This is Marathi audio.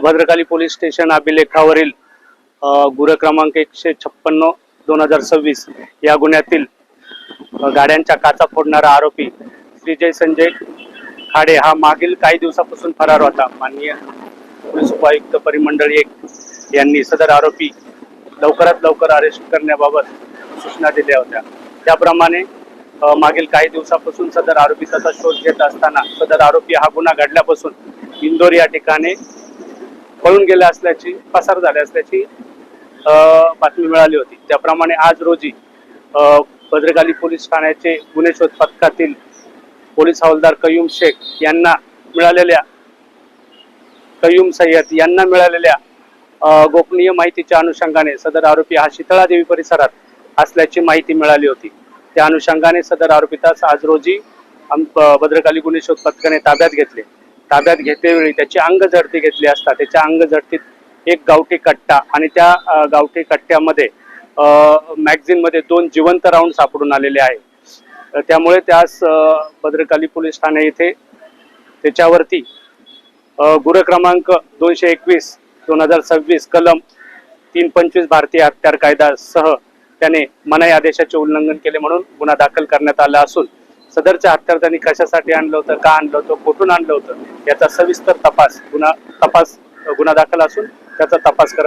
भद्रकाली पोलीस स्टेशन अभिलेखावरील गुन्हा क्रमांक 156/2026 या गुन्ह्यातील गाड्यांच्या काचा फोडणारा आरोपी श्रीजय संजय खाडे हा मागील काही दिवसापासून फरार होता। माननीय पोलीस उपायुक्त परिमंडळ 1 यांनी सदर आरोपी लवकरात लवकर अरेस्ट करण्याबाबत सूचना दिल्या होत्या। त्याप्रमाणे मागील काही दिवसापासून सदर आरोपीचा शोध घेत असताना सदर आरोपी हा गुन्हा घडल्यापासून इंदोर या ठिकाणी पळून गेले असल्याची पसार झाले असल्याची बातमी मिळाली होती। त्याप्रमाणे आज रोजी भद्रकाली पोलीस ठाण्याचे गुन्हे शोध पथकातील पोलीस हवालदार कयूम शेख यांना मिळालेल्या गोपनीय माहितीच्या अनुषंगाने सदर आरोपी हा शीतळादेवी परिसरात असल्याची माहिती मिळाली होती। त्या अनुषंगाने सदर आरोपीतास आज रोजी भद्रकाली गुन्हे शोध पथकाने ताब्यात घेतले। ताब्यात घेतेवेळी त्याची अंग झडती घेतली असता त्याच्या अंग झडतीत एक गावठी कट्टा आणि त्या गावठी कट्ट्यामध्ये मॅगझिन मध्ये 2 जिवंत राऊंड सापडून आलेले आहे। त्यामुळे त्यास भद्रकाली पोलीस ठाणे येथे त्याच्यावरती गुन्हा क्रमांक 221/2026 कलम 325 भारतीय हत्यार कायदा सह त्याने मनाई आदेशाचे उल्लंघन केले म्हणून गुन्हा दाखल करण्यात आला असून सदरचे हत्यार त्यांनी कशासाठी आणलं होतं, का आणलं होतं, कुठून आणलं होतं याचा सविस्तर गुन्हा दाखल असून त्याचा तपास